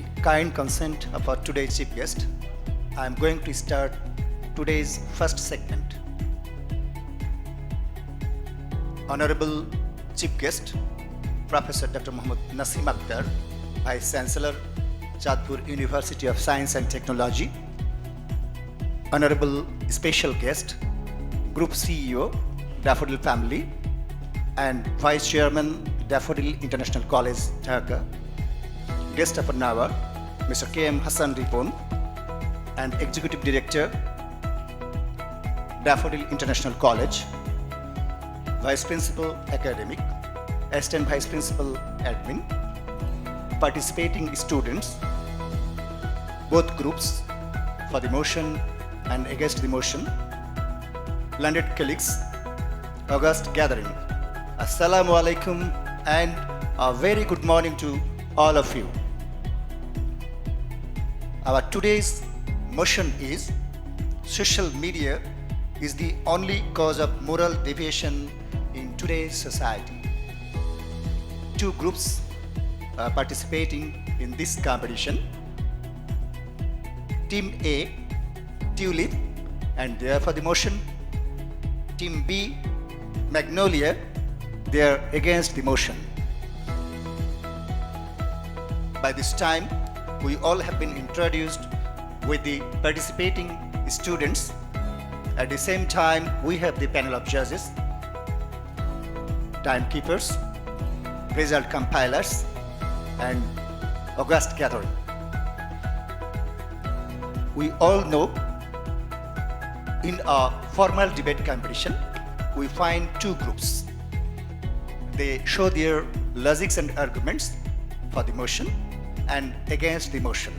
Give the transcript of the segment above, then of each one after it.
the kind consent of our today's chief guest, I am going to start today's first segment. Honorable Chief Guest, Professor Dr. Muhammad Naseem Akhtar, Vice Chancellor, Jadpur University of Science and Technology. Honorable Special Guest, Group CEO, Daffodil Family, and Vice Chairman, Daffodil International College, Dhaka. Guest of an hour, Mr. K.M. Hassan Ripon, and Executive Director, Daffodil International College, Vice Principal Academic, Assistant Vice Principal Admin, participating students, both groups for the motion and against the motion, learned colleagues, august gathering. Assalamu alaikum and a very good morning to all of you. Our today's motion is social media is the only cause of moral deviation in today's society. Two groups are participating in this competition. Team A, Tulip, and they are for the motion. Team B, Magnolia, they are against the motion. By this time, we all have been introduced with the participating students. At the same time, we have the panel of judges, timekeepers, result compilers, and august gathering. We all know in a formal debate competition, we find two groups. They show their logics and arguments for the motion and against the motion.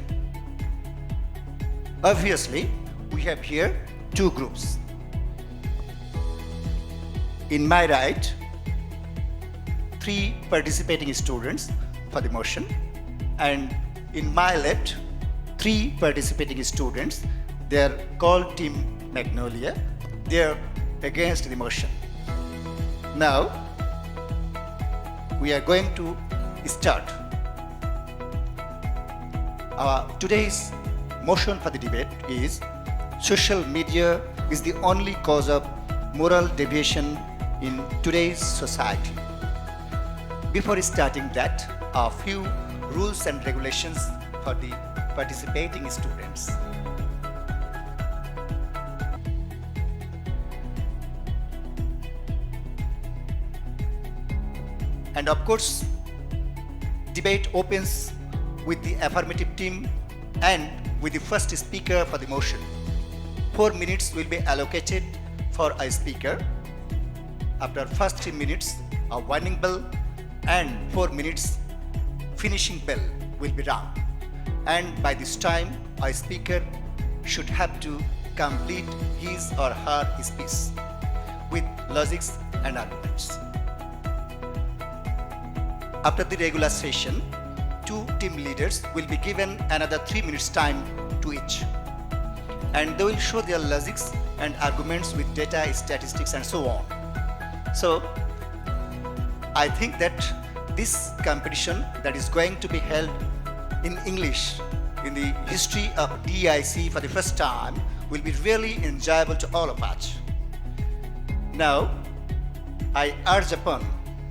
Obviously, we have here two groups. In my right, three participating students for the motion, and in my left, three participating students. They are called Team Magnolia. They are against the motion. Now, we are going to start. Today's motion for the debate is social media is the only cause of moral deviation in today's society. Before starting that, a few rules and regulations for the participating students. And of course, debate opens with the affirmative team and with the first speaker for the motion. 4 minutes will be allocated for a speaker. After first 3 minutes, a warning bell and 4 minutes finishing bell will be rung. And by this time, a speaker should have to complete his or her speech with logics and arguments. After the regular session, two team leaders will be given another 3 minutes time to each. And they will show their logics and arguments with data, statistics, and so on. So, I think that this competition that is going to be held in English in the history of DIC for the first time will be really enjoyable to all of us. Now, I urge upon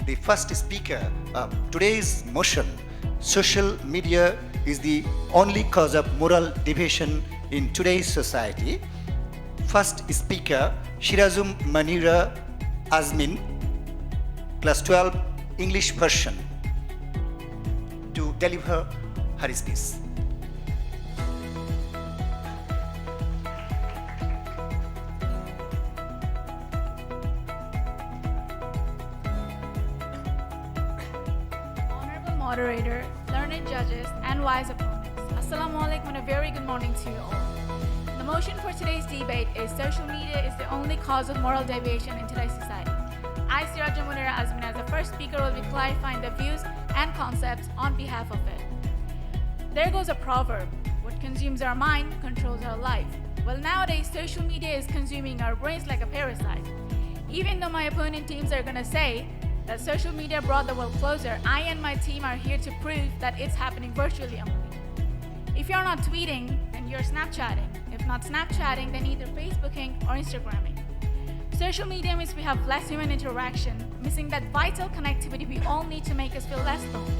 the first speaker of today's motion, social media is the only cause of moral deviation in today's society. First speaker, Shirazum Manira Azmin, class 12, English version, to deliver her speech. Honorable moderator, learned judges, and wise opponents. Assalamu alaikum and a very good morning to you all. The motion for today's debate is social media is the only cause of moral deviation in today's society. I, Siraja Munira Azmin, as the first speaker, will be clarifying the views and concepts on behalf of it. There goes a proverb, what consumes our mind controls our life. Well, nowadays, social media is consuming our brains like a parasite. Even though my opponent teams are going to say that social media brought the world closer, I and my team are here to prove that it's happening virtually only. If you're not tweeting, then you're Snapchatting. If not Snapchatting, then either Facebooking or Instagramming. Social media means we have less human interaction, missing that vital connectivity we all need to make us feel less lonely.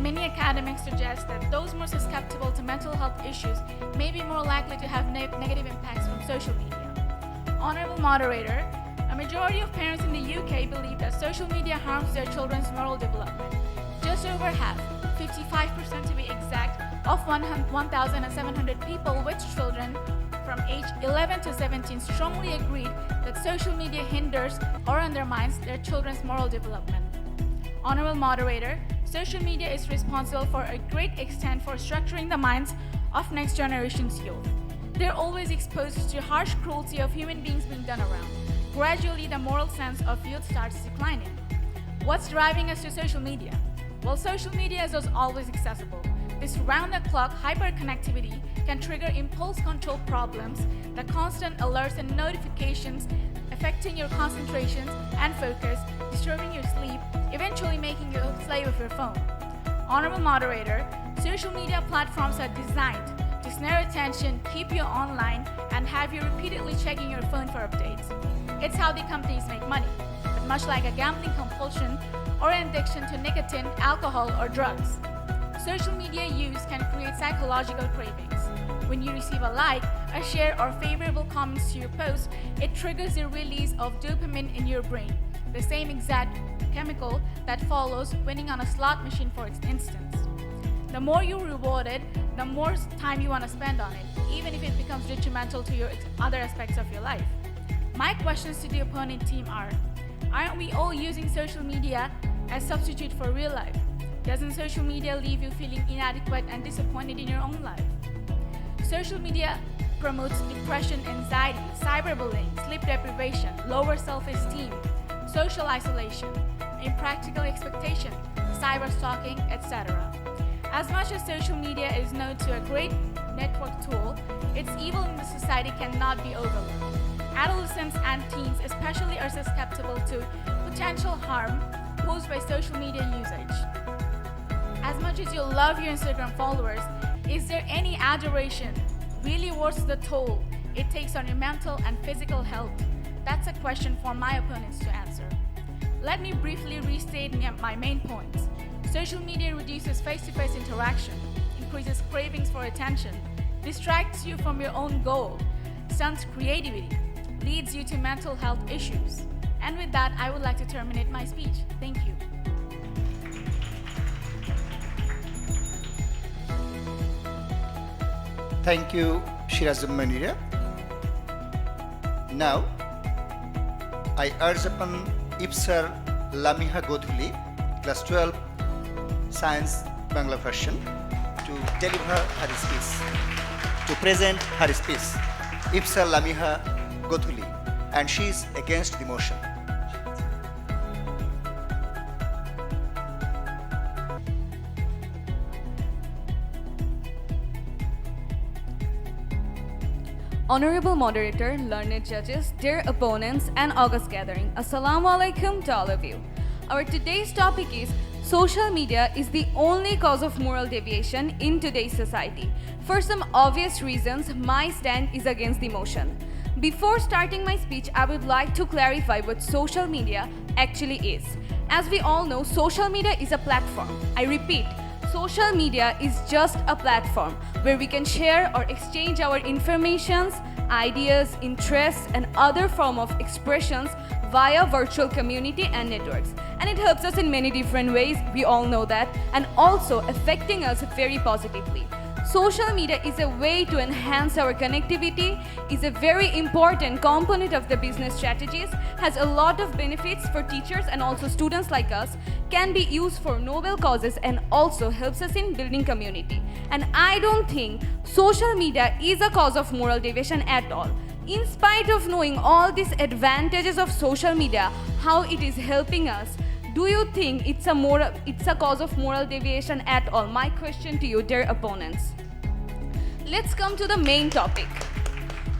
Many academics suggest that those more susceptible to mental health issues may be more likely to have negative impacts from social media. Honorable moderator, a majority of parents in the UK believe that social media harms their children's moral development. Just over half, 55% to be exact, of 1,700 people with children from age 11 to 17 strongly agreed that social media hinders or undermines their children's moral development. Honorable moderator, social media is responsible for a great extent for structuring the minds of next generation's youth. They're always exposed to harsh cruelty of human beings being done around. Gradually, the moral sense of youth starts declining. What's driving us to social media? Well, social media is always accessible. This round-the-clock hyperconnectivity can trigger impulse control problems, the constant alerts and notifications affecting your concentration and focus, disturbing your sleep, eventually making you a slave of your phone. Honorable moderator, social media platforms are designed to snare attention, keep you online, and have you repeatedly checking your phone for updates. It's how the companies make money. But much like a gambling compulsion or an addiction to nicotine, alcohol, or drugs, social media use can create psychological cravings. When you receive a like, a share, or favorable comments to your post, it triggers the release of dopamine in your brain, the same exact chemical that follows winning on a slot machine, for instance. The more you're rewarded, the more time you want to spend on it, even if it becomes detrimental to your other aspects of your life. My questions to the opponent team are, aren't we all using social media as substitute for real life? Doesn't social media leave you feeling inadequate and disappointed in your own life? Social media promotes depression, anxiety, cyberbullying, sleep deprivation, lower self-esteem, social isolation, impractical expectation, cyber-stalking, etc. As much as social media is known to a great network tool, its evil in the society cannot be overlooked. Adolescents and teens especially are susceptible to potential harm posed by social media usage. As much as you love your Instagram followers, is there any adoration really worth the toll it takes on your mental and physical health? That's a question for my opponents to answer. Let me briefly restate my main points. Social media reduces face-to-face interaction, increases cravings for attention, distracts you from your own goal, stunts creativity, leads you to mental health issues. And with that, I would like to terminate my speech. Thank you. Thank you, Shirazum Manira. Now, I urge upon Ifsar Lamiha Godhuli, class 12, Science Bangla version, to deliver her speech, to present her speech. Ifsar Lamiha Godhuli, and she is against the motion. Honorable moderator, learned judges, dear opponents, and August gathering, Assalamu alaikum to all of you. Our today's topic is social media is the only cause of moral deviation in today's society. For some obvious reasons, my stand is against the motion. Before starting my speech, I would like to clarify what social media actually is. As we all know, social media is a platform. I repeat, social media is just a platform where we can share or exchange our informations, ideas, interests, and other form of expressions via virtual community and networks. And it helps us in many different ways, we all know that, and also affecting us very positively. Social media is a way to enhance our connectivity, is a very important component of the business strategies, has a lot of benefits for teachers and also students like us, can be used for noble causes, and also helps us in building community. And I don't think social media is a cause of moral deviation at all. In spite of knowing all these advantages of social media, how it is helping us, do you think it's a cause of moral deviation at all? My question to you, dear opponents. Let's come to the main topic.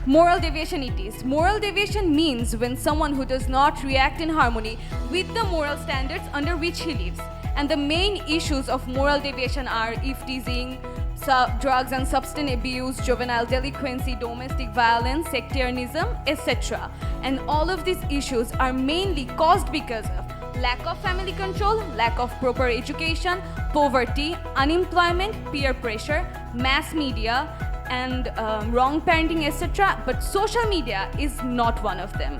Moral deviation it is. Moral deviation means when someone who does not react in harmony with the moral standards under which he lives. And the main issues of moral deviation are eve-teasing, drugs and substance abuse, juvenile delinquency, domestic violence, sectarianism, etc. And all of these issues are mainly caused because of lack of family control, lack of proper education, poverty, unemployment, peer pressure, mass media, and wrong parenting, etc. But social media is not one of them.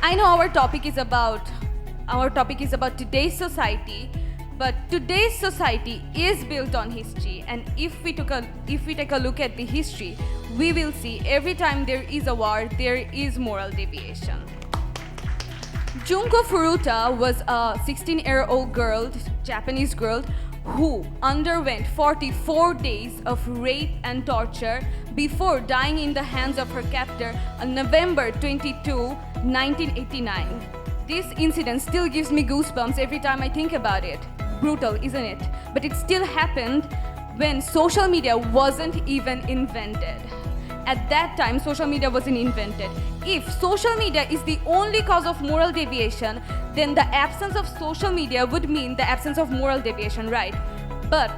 I know our topic is about today's society, but today's society is built on history, and if we take a look at the history, we will see every time there is a war, there is moral deviation. Junko Furuta was a 16-year-old girl, Japanese girl, who underwent 44 days of rape and torture before dying in the hands of her captor on November 22, 1989. This incident still gives me goosebumps every time I think about it. Brutal, isn't it? But it still happened when social media wasn't even invented. At that time, social media wasn't invented. If social media is the only cause of moral deviation, then the absence of social media would mean the absence of moral deviation, right? But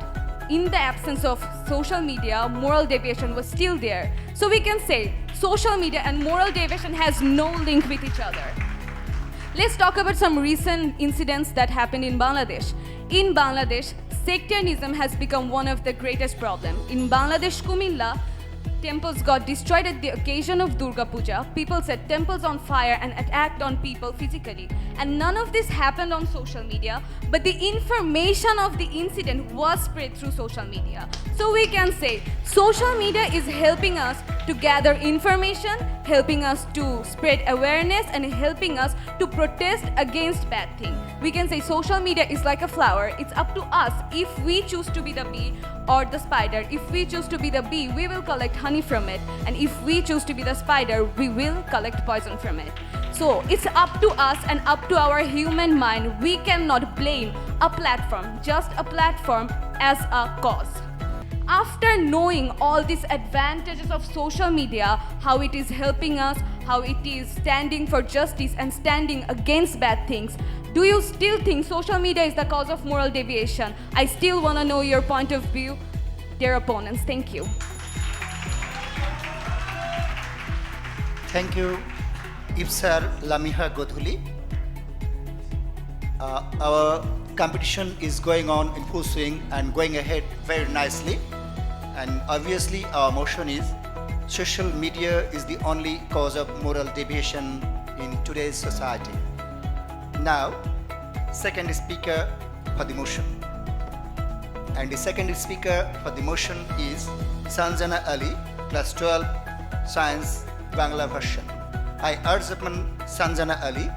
in the absence of social media, moral deviation was still there. So we can say social media and moral deviation has no link with each other. Let's talk about some recent incidents that happened in Bangladesh. In Bangladesh, sectarianism has become one of the greatest problems. In Bangladesh, Kumilla, temples got destroyed at the occasion of Durga Puja. People set temples on fire and attacked on people physically. And none of this happened on social media, but the information of the incident was spread through social media. So we can say social media is helping us to gather information, helping us to spread awareness, and helping us to protest against bad things. We can say social media is like a flower. It's up to us if we choose to be the bee or the spider. If we choose to be the bee, we will collect honey from it. And if we choose to be the spider, we will collect poison from it. So it's up to us and up to our human mind. We cannot blame a platform, just a platform, as a cause. After knowing all these advantages of social media, how it is helping us, how it is standing for justice and standing against bad things, do you still think social media is the cause of moral deviation? I still want to know your point of view, dear opponents. Thank you. Thank you, Ifsar Lamiha Godhuli. Our competition is going on in full swing and going ahead very nicely. And obviously our motion is social media is the only cause of moral deviation in today's society. Now, second speaker for the motion. And the second speaker for the motion is Sanjana Ali, class 12, Science, Bangla version. I urge upon Sanjana Ali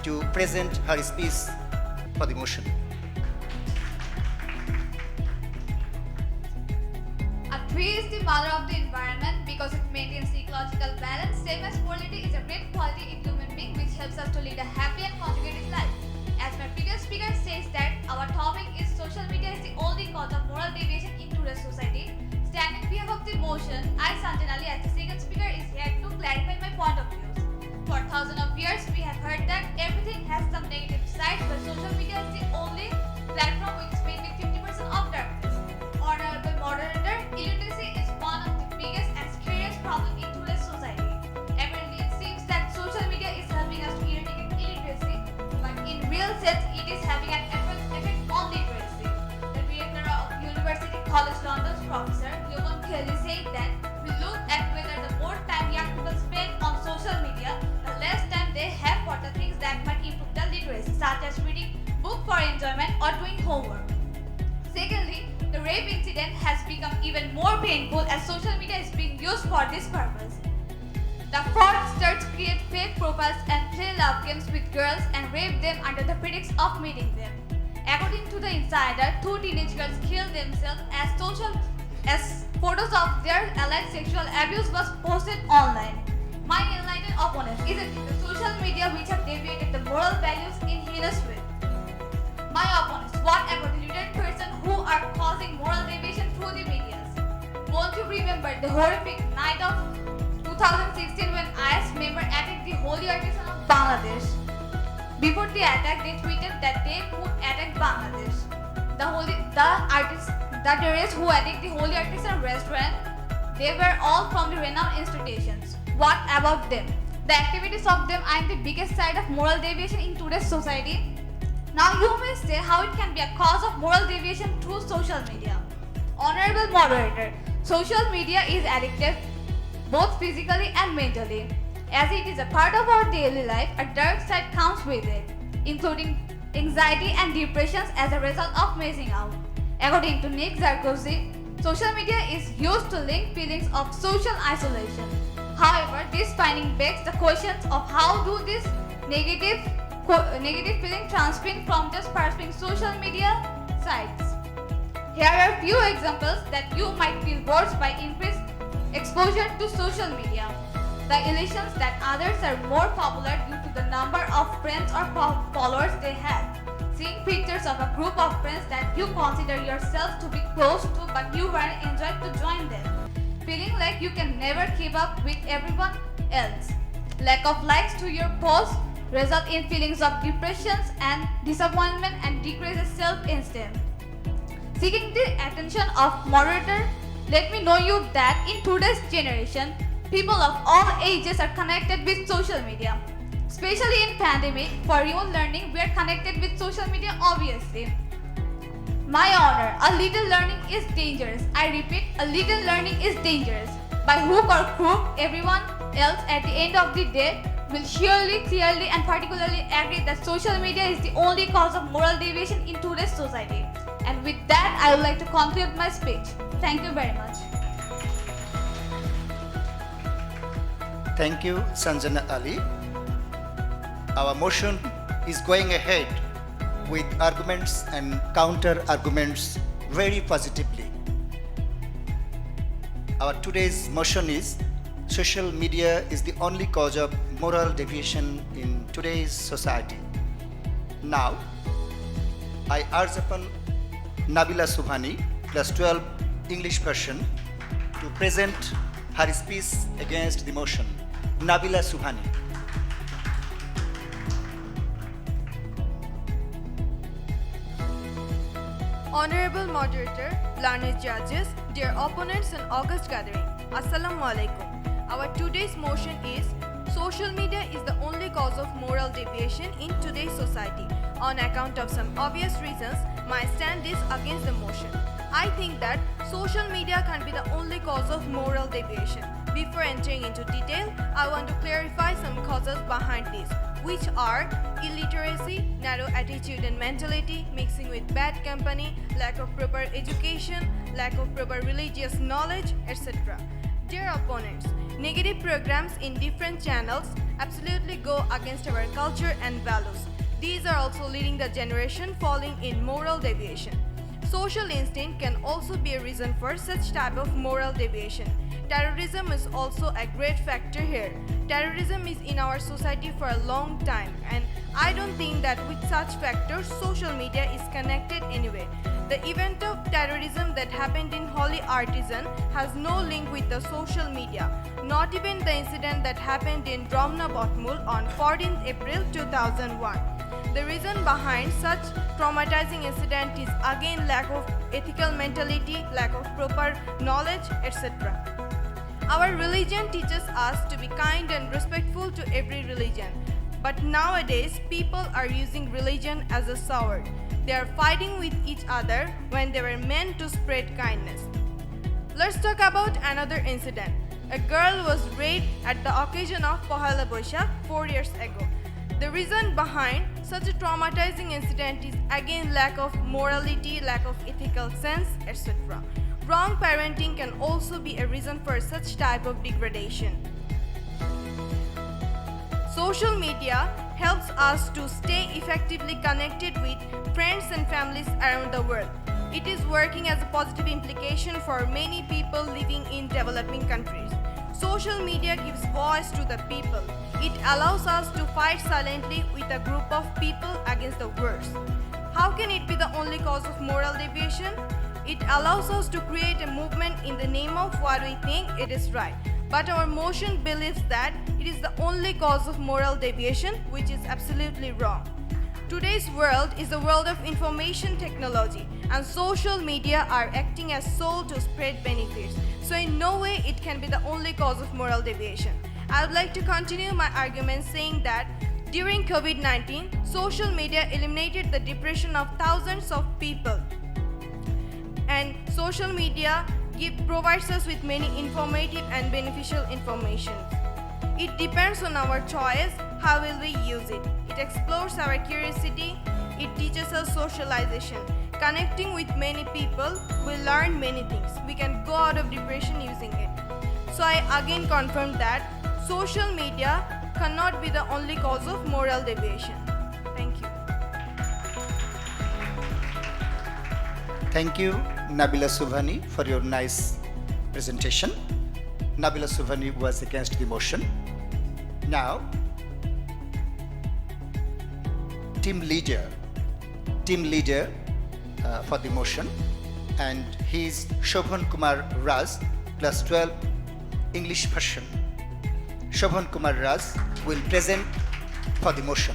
to present her speech for the motion. A tree is the mother of the environment because it maintains the ecological balance. Same as quality is a great quality in human being which helps us to lead a happy and conjugated life. As my previous speaker says that our topic is social media is the only cause of moral deviation in today's society. Standing behalf of the motion, I, Sanjana Ali, as the second speaker, is here to clarify my point of views. For thousands of years, we have heard that everything has some negative sides, but social media is the only platform which is made with 50% of darkness. Honorable moderator, illiteracy is one of the biggest and scariest problems in today's society. Apparently, it seems that social media is helping us to eradicate illiteracy, but in real sense, it is having an effect on literacy. The director of University College London's professor, clearly said that we look at whether the more time young people spend on social media, the less time they have for the things that might improve their literacy, such as reading book for enjoyment or doing homework. Secondly, the rape incident has become even more painful as social media is being used for this purpose. The fraudsters create fake profiles and play love games with girls and rape them under the pretext of meeting them. According to the insider, 2 teenage girls killed themselves as photos of their alleged sexual abuse was posted online. My enlightened opponent, isn't it the social media which have deviated the moral values in heinous way? My opponents, what about the literate person who are causing moral deviation through the media? Won't you remember the horrific night of 2016 when IS member attacked the holy artisan of Bangladesh? Before the attack, they tweeted that they would attack Bangladesh. the artists, the terrorists who attacked the Holy Artisan restaurant, they were all from the renowned institutions. What about them? The activities of them are the biggest side of moral deviation in today's society. Now you may say how it can be a cause of moral deviation through social media. Honorable moderator, social media is addictive both physically and mentally. As it is a part of our daily life, a dark side comes with it, including anxiety and depressions as a result of missing out. According to Nick Zarkozy, social media is used to link feelings of social isolation. However, this finding begs the questions of how do this negative feeling transmit from just pursuing social media sites. Here are a few examples that you might feel worse by increased exposure to social media. The illusions that others are more popular due to the number of friends or followers they have. Seeing pictures of a group of friends that you consider yourself to be close to but you weren't enjoyed to join them. Feeling like you can never keep up with everyone else. Lack of likes to your posts result in feelings of depressions and disappointment and decreases self-esteem. Seeking the attention of moderator, let me know you that in today's generation, people of all ages are connected with social media. Especially in pandemic, for remote learning, we are connected with social media obviously. My honor, a little learning is dangerous. I repeat, a little learning is dangerous. By hook or crook, everyone else at the end of the day will surely, clearly and particularly agree that social media is the only cause of moral deviation in today's society. And with that, I would like to conclude my speech. Thank you very much. Thank you, Sanjana Ali. Our motion is going ahead with arguments and counter arguments very positively. Our today's motion is social media is the only cause of moral deviation in today's society. Now, I urge upon Nabila Subhani, class 12 English person, to present her speech against the motion. Nabila Subhani. Honorable moderator, learned judges, dear opponents in August gathering, Assalamu alaikum. Our today's motion is social media is the only cause of moral deviation in today's society. On account of some obvious reasons, my stand is against the motion. I think that social media can be the only cause of moral deviation. Before entering into detail, I want to clarify some causes behind this, which are illiteracy, narrow attitude and mentality, mixing with bad company, lack of proper education, lack of proper religious knowledge, etc. Dear opponents, negative programs in different channels absolutely go against our culture and values. These are also leading the generation falling in moral deviation. Social instinct can also be a reason for such type of moral deviation. Terrorism is also a great factor here. Terrorism is in our society for a long time, and I don't think that with such factors social media is connected anyway. The event of terrorism that happened in Holy Artisan has no link with the social media, not even the incident that happened in Dromna Botmul on 14th April 2001. The reason behind such traumatizing incident is again lack of ethical mentality, lack of proper knowledge, etc. Our religion teaches us to be kind and respectful to every religion. But nowadays, people are using religion as a sword. They are fighting with each other when they were meant to spread kindness. Let's talk about another incident. A girl was raped at the occasion of Pohala Boishakh 4 years ago. The reason behind such a traumatizing incident is again lack of morality, lack of ethical sense, etc. Wrong parenting can also be a reason for such type of degradation. Social media helps us to stay effectively connected with friends and families around the world. It is working as a positive implication for many people living in developing countries. Social media gives voice to the people. It allows us to fight silently with a group of people against the worst. How can it be the only cause of moral deviation? It allows us to create a movement in the name of what we think it is right. But our motion believes that it is the only cause of moral deviation, which is absolutely wrong. Today's world is the world of information technology, and social media are acting as soul to spread benefits. So in no way it can be the only cause of moral deviation. I would like to continue my argument saying that during COVID-19, social media eliminated the depression of thousands of people. And social media provides us with many informative and beneficial information. It depends on our choice, how will we use it. It explores our curiosity, it teaches us socialization. Connecting with many people, we learn many things. We can go out of depression using it. So I again confirm that social media cannot be the only cause of moral deviation. Thank you. Thank you, Nabila Subhani, for your nice presentation. Nabila Subhani was against the motion. Now, team leader for the motion, and he is Shobhan Kumar Raz, class 12 English version. Shobhan Kumar Raz will present for the motion.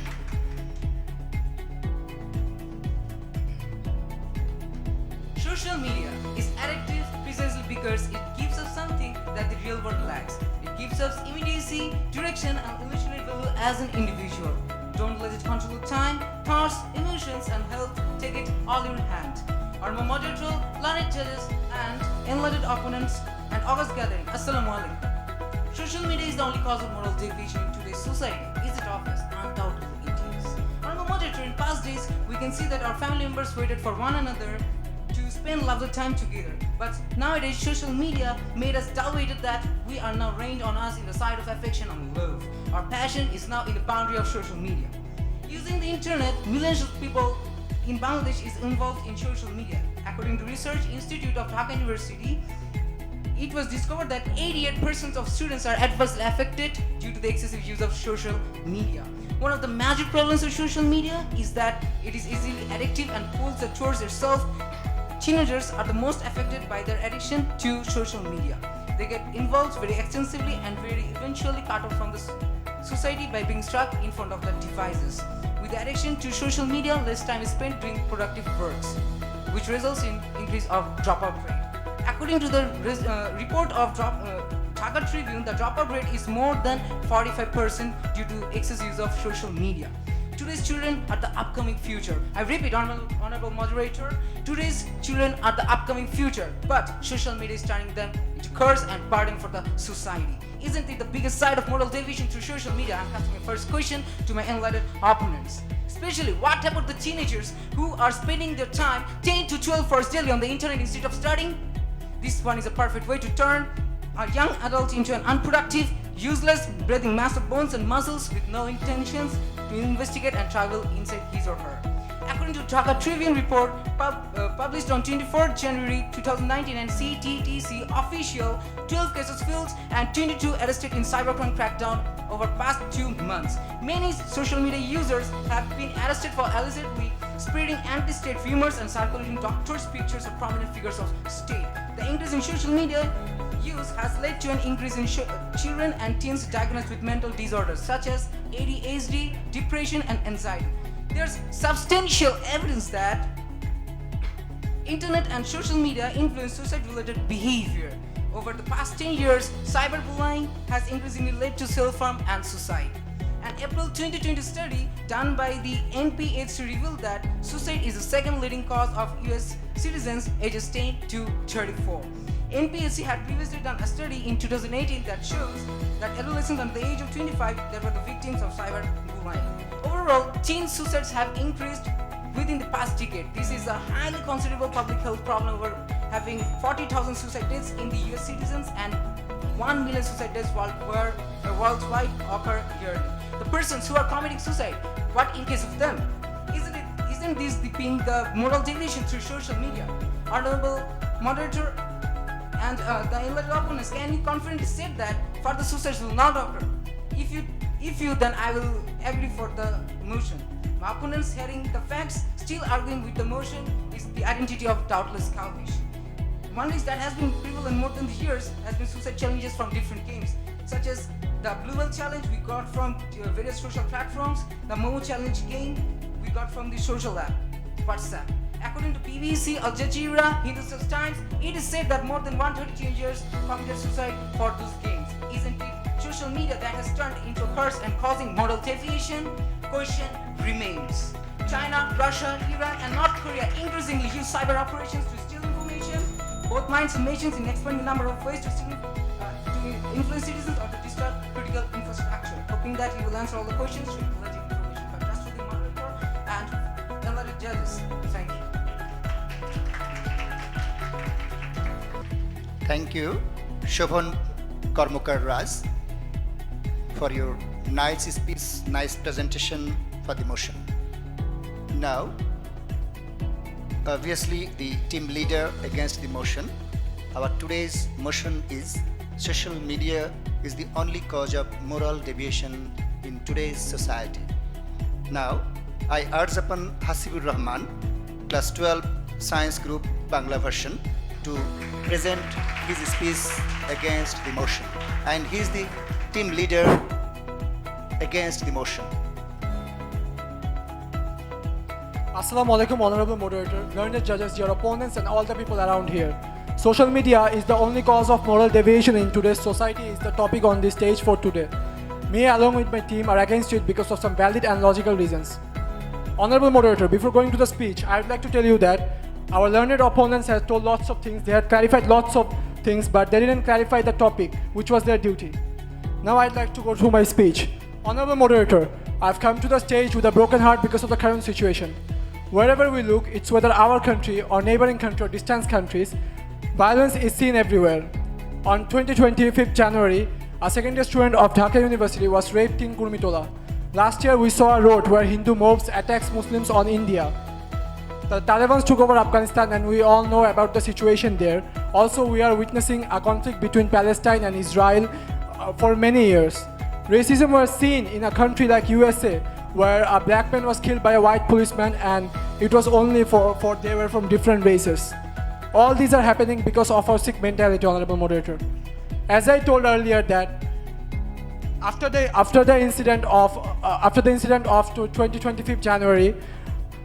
Social media is addictive precisely because it gives us something that the real world lacks. It gives us immediacy, direction, and illusionary value as an individual. Don't let it control your time, thoughts, emotions, and health. Take it all in your hand. Our moderator, learned judges, and enlightened opponents, and August gathering. Assalamu alaikum. Social media is the only cause of moral deviation in today's society. Is it obvious? Undoubtedly it is. Our moderator, in past days, we can see that our family members waited for one another to spend lovely time together. But nowadays, social media made us doubted that we are now reigned on us in the side of affection and love. Our passion is now in the boundary of social media. Using the internet, millions of people in Bangladesh is involved in social media. According to Research Institute of Dhaka University, it was discovered that 88% of students are adversely affected due to the excessive use of social media. One of the major problems of social media is that it is easily addictive and pulls us towards itself. Teenagers are the most affected by their addiction to social media. They get involved very extensively and very eventually cut off from the society by being stuck in front of their devices. With the addiction to social media, less time is spent doing productive works, which results in increase of dropout rate. According to the report of Dhaka Tribune, the dropout rate is more than 45% due to excess use of social media. Today's children are the upcoming future. I repeat, honorable moderator, today's children are the upcoming future, but social media is turning them into curse and burden for the society. Isn't it the biggest side of moral deviation through social media? I'm asking my first question to my enlightened opponents. Especially, what about the teenagers who are spending their time 10 to 12 hours daily on the internet instead of studying? This one is a perfect way to turn a young adult into an unproductive, useless, breathing mass of bones and muscles with no intentions to investigate and travel inside his or her. According to Dhaka Tribune report published on 24 January 2019 and CTTC official, 12 cases filed and 22 arrested in cybercrime crackdown over past 2 months. Many social media users have been arrested for allegedly spreading anti-state rumors and circulating doctors' pictures of prominent figures of state. The increase in social media use has led to an increase in children and teens diagnosed with mental disorders such as ADHD, depression, and anxiety. There's substantial evidence that internet and social media influence suicide-related behavior. Over the past 10 years, cyberbullying has increasingly led to self-harm and suicide. An April 2020 study done by the NPHC revealed that suicide is the second leading cause of US citizens ages 10 to 34. NPHC had previously done a study in 2018 that shows that adolescents under the age of 25 that were the victims of cyberbullying. Overall, teen suicides have increased within the past decade. This is a highly considerable public health problem. We're having 40,000 suicide deaths in the US citizens and 1 million suicide deaths worldwide occur yearly. The persons who are committing suicide, what in case of them? Isn't this being the moral deviation through social media? Honorable moderator and the enlightened opponents, can you confidently say that further suicides will not occur? If you, then I will agree for the motion. My opponents, hearing the facts, still arguing with the motion, is the identity of doubtless cowardice. One risk that has been prevalent more than the years has been suicide challenges from different games, such as the Blue Whale challenge we got from various social platforms, the Momo challenge game, we got from the social app, WhatsApp. According to BBC, Al Jazeera, Hindustan Times, it is said that more than 130 teenagers committed suicide for those games. Isn't it social media that has turned into a curse and causing moral deviation? Question remains. China, Russia, Iran, and North Korea increasingly use cyber operations to steal information. Both minds and nations in expanding number of ways to influence citizens or to disturb critical infrastructure. Hoping that you will answer all the questions, share related information by trustworthy moderator and elected judges. Thank you. Thank you, Shobhan Karmukar Raj, for your nice speech, nice presentation for the motion. Now, obviously, the team leader against the motion. Our today's motion is social media is the only cause of moral deviation in today's society. Now, I urge upon Hasibur Rahman, class 12 science group Bangla version, to present his speech against the motion. And he is the team leader against the motion. Assalamu alaikum, honorable moderator, learned judges, your opponents, and all the people around here. Social media is the only cause of moral deviation in today's society is the topic on this stage for today. Me along with my team are against it because of some valid and logical reasons. Honorable moderator, before going to the speech, I would like to tell you that our learned opponents have told lots of things, they had clarified lots of things, but they didn't clarify the topic, which was their duty. Now I'd like to go through my speech. Honorable moderator, I've come to the stage with a broken heart because of the current situation. Wherever we look, it's whether our country or neighboring country or distant countries, violence is seen everywhere. On 2020, 5th January, a second year student of Dhaka University was raped in Kurmitola. Last year, we saw a road where Hindu mobs attacks Muslims on India. The Taliban took over Afghanistan and we all know about the situation there. Also, we are witnessing a conflict between Palestine and Israel for many years. Racism was seen in a country like USA, where a black man was killed by a white policeman and it was only for they were from different races. All these are happening because of our sick mentality, honorable moderator. As I told earlier that after the incident of 2025 January,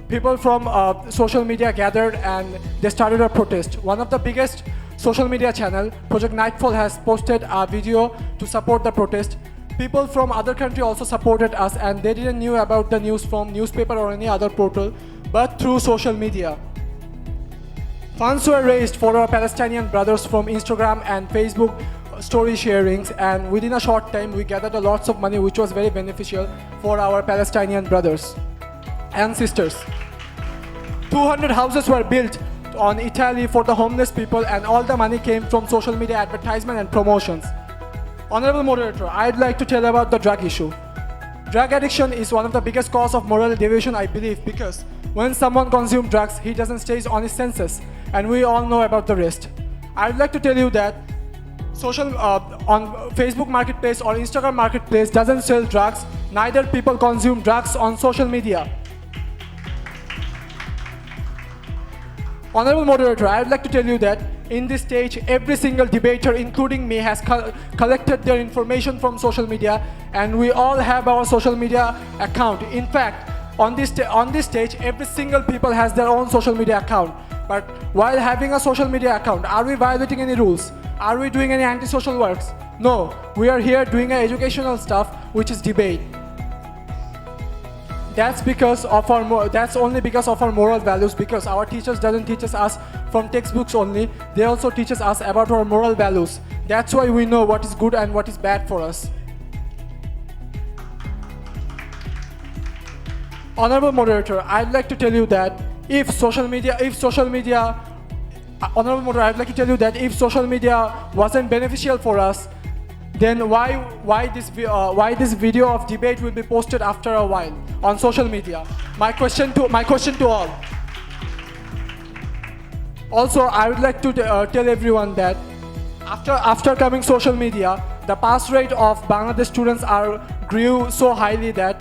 people from social media gathered and they started a protest. One of the biggest social media channel, Project Nightfall, has posted a video to support the protest. People from other country also supported us and they didn't knew about the news from newspaper or any other portal, but through social media. Funds were raised for our Palestinian brothers from Instagram and Facebook story sharings, and within a short time we gathered a lots of money which was very beneficial for our Palestinian brothers and sisters. 200 houses were built on Italy for the homeless people and all the money came from social media advertisement and promotions. Honorable moderator, I'd like to tell about the drug issue. Drug addiction is one of the biggest cause of moral deviation, I believe, because when someone consumes drugs, he doesn't stay on his senses, and we all know about the rest. I'd like to tell you that on Facebook Marketplace or Instagram Marketplace doesn't sell drugs, neither people consume drugs on social media. Honorable moderator, I would like to tell you that in this stage, every single debater, including me, has collected their information from social media, and we all have our social media account. In fact, on this stage, every single people has their own social media account. But while having a social media account, are we violating any rules? Are we doing any antisocial works? No, we are here doing educational stuff, which is debate. That's only because of our moral values, because our teachers doesn't teach us from textbooks only, they also teach us about our moral values. That's why we know what is good and what is bad for us. Honorable moderator, I'd like to tell you that if social media wasn't beneficial for us, then why this video of debate will be posted after a while on social media? My question to all. Also, I would like to tell everyone that after coming social media, the pass rate of Bangladesh students grew so highly that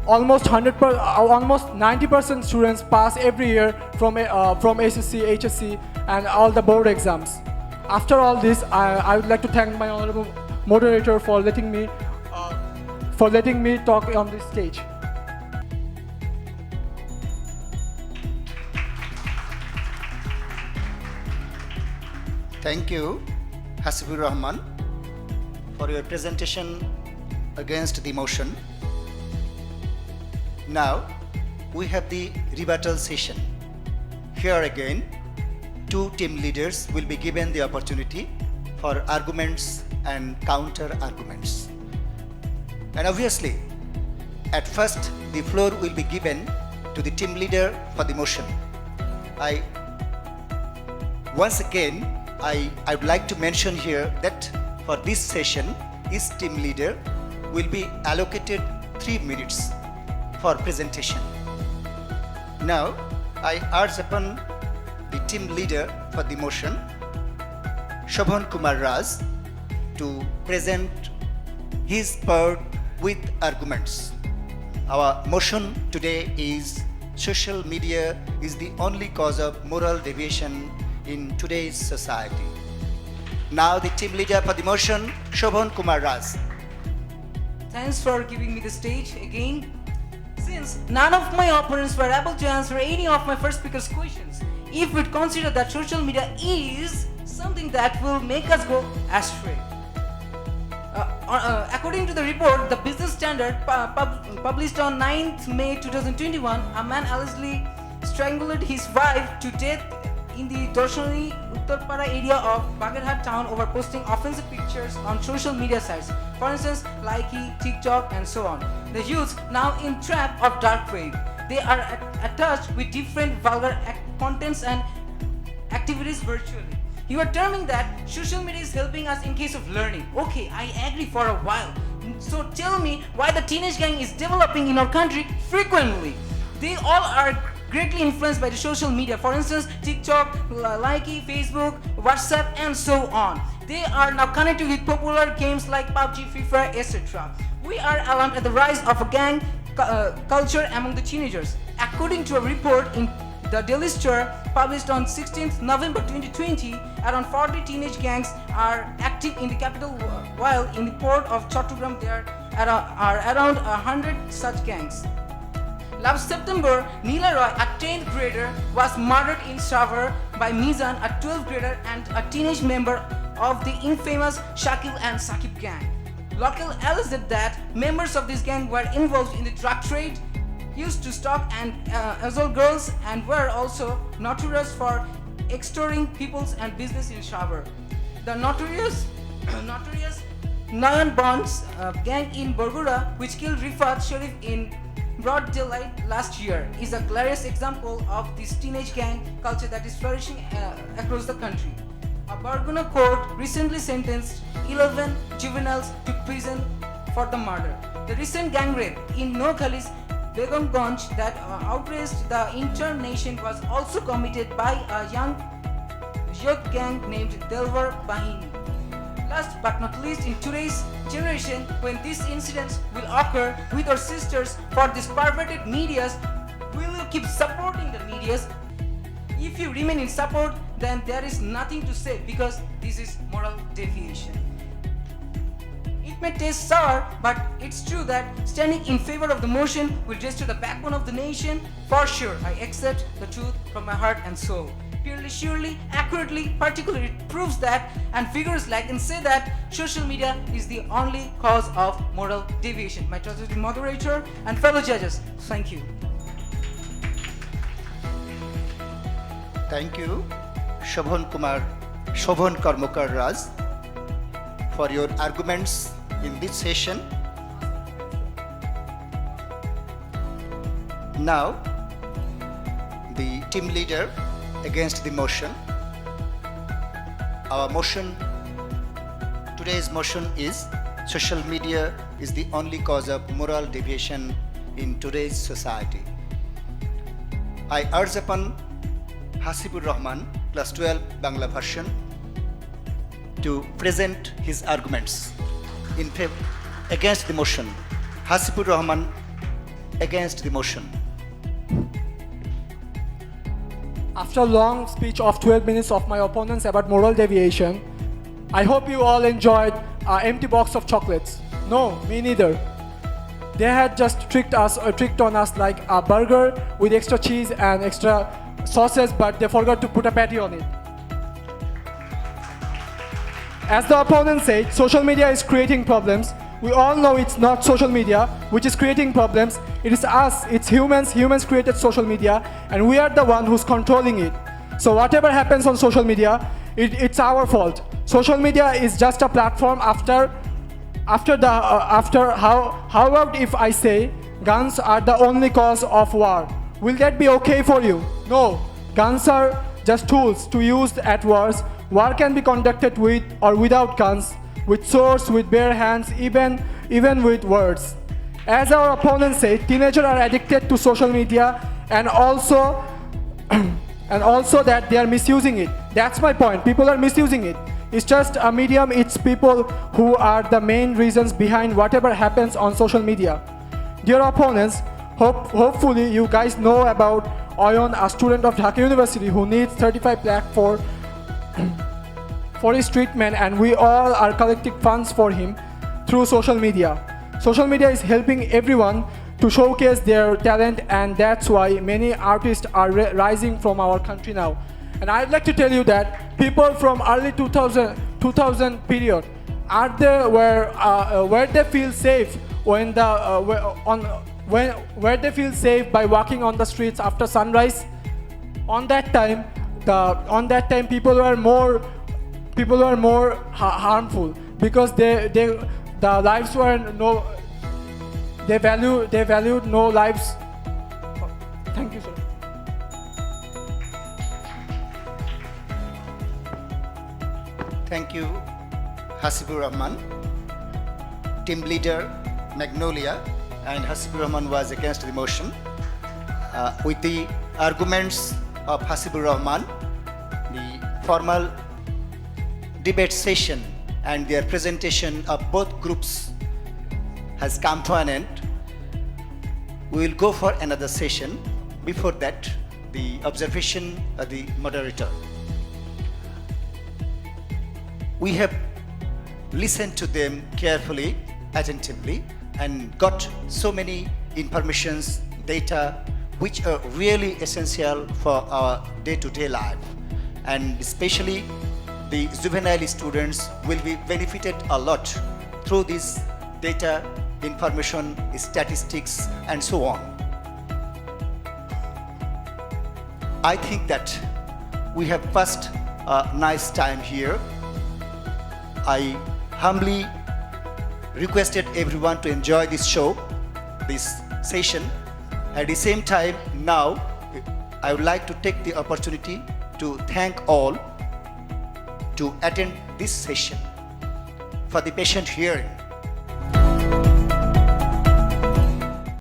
almost 90% students pass every year from SSC, HSC, and all the board exams. After all this, I would like to thank my honorable moderator for letting me talk on this stage. Thank you, Hasibur Rahman, for your presentation against the motion. Now, we have the rebuttal session. Here again, two team leaders will be given the opportunity for arguments and counter arguments. And obviously, at first, the floor will be given to the team leader for the motion. Once again, I would like to mention here that for this session, each team leader will be allocated 3 minutes for presentation. Now, I urge upon the team leader for the motion, Shobhan Kumar Raj, to present his part with arguments. Our motion today is social media is the only cause of moral deviation in today's society. Now the team leader for the motion, Shobhan Kumar Raj. Thanks for giving me the stage again. Since none of my opponents were able to answer any of my first speaker's questions, if we consider that social media is something that will make us go astray. According to the report, the Business Standard published on 9th May 2021, a man allegedly strangled his wife to death in the Dorshani Uttarpara area of Bagherhat town over posting offensive pictures on social media sites, for instance, Likey, TikTok, and so on. The youths now in trap of dark web. They are attached with different vulgar contents and activities virtually. You are terming that social media is helping us in case of learning. Okay, I agree for a while. So tell me why the teenage gang is developing in our country frequently. They all are greatly influenced by the social media. For instance, TikTok, Likey, Facebook, WhatsApp, and so on. They are now connected with popular games like PUBG, Free Fire, etc. We are alarmed at the rise of a gang culture among the teenagers. According to a report in the Daily Star published on 16th November 2020, around 40 teenage gangs are active in the capital, while in the port of Chattogram there are around 100 such gangs. Last September, Neela Roy, a 10th grader, was murdered in Savar by Mizan, a 12th grader and a teenage member of the infamous Shakil and Sakib gang. Local alleged that members of this gang were involved in the drug trade, used to stalk and assault girls, and were also notorious for extorting peoples and business in Savar. The notorious Nayan Bonds gang in Borgura, which killed Rifat Sharif in broad daylight last year, is a glorious example of this teenage gang culture that is flourishing across the country. A Barguna court recently sentenced 11 juveniles to prison for the murder. The recent gang rape in Nokhali's Begumganj that outraged the entire nation was also committed by a young youth gang named Delvar Bahini. Last but not least, in today's generation, when these incidents will occur with our sisters for these perverted medias, will you keep supporting the medias? If you remain in support, then there is nothing to say because this is moral deviation. It may taste sour, but it's true that standing in favor of the motion will restore the backbone of the nation. For sure, I accept the truth from my heart and soul. Purely, surely, accurately, particularly, it proves that, and figures like and say that social media is the only cause of moral deviation. My trusted moderator and fellow judges, thank you. Thank you, Shobhan Karmakar Raj, for your arguments in this session. Now, the team leader against the motion. Our motion, today's motion is social media is the only cause of moral deviation in today's society. I urge upon Hasibur Rahman, class 12 Bangla version, to present his arguments in favor against the motion. Hasibur Rahman against the motion. After a long speech of 12 minutes of my opponents about moral deviation, I hope you all enjoyed an empty box of chocolates. No, me neither. They had just tricked on us like a burger with extra cheese and extra sauces, but they forgot to put a patty on it. As the opponent said, social media is creating problems. We all know it's not social media which is creating problems. It is us, it's humans. Humans created social media, and we are the one who's controlling it. So whatever happens on social media, it's our fault. Social media is just a platform how about if I say guns are the only cause of war? Will that be okay for you? No. Guns are just tools to use at wars. War can be conducted with or without guns, with swords, with bare hands, even with words. As our opponents say, teenagers are addicted to social media, and also that they are misusing it. That's my point. People are misusing it. It's just a medium. It's people who are the main reasons behind whatever happens on social media. Dear opponents, hopefully you guys know about Oyon, a student of Dhaka University who needs 35 lakh for his treatment, and we all are collecting funds for him through social media. Social media is helping everyone to showcase their talent, and that's why many artists are rising from our country now. And I'd like to tell you that people from early 2000 period are there where they feel safe when where they feel safe by walking on the streets after sunrise. On that time people were more harmful because the lives were no. They valued no lives. Thank you, sir. Thank you, Hasibur Rahman. Team leader Magnolia, and Hasibur Rahman was against the motion. With the arguments of Hasibur Rahman, the formal debate session and their presentation of both groups has come to an end. We will go for another session. Before that, the observation of the moderator. We have listened to them carefully, attentively, and got so many informations, data, which are really essential for our day-to-day life. And especially the juvenile students will be benefited a lot through this data, information, statistics, and so on. I think that we have passed a nice time here. I humbly requested everyone to enjoy this show, this session. At the same time, now I would like to take the opportunity to thank all to attend this session for the patient hearing.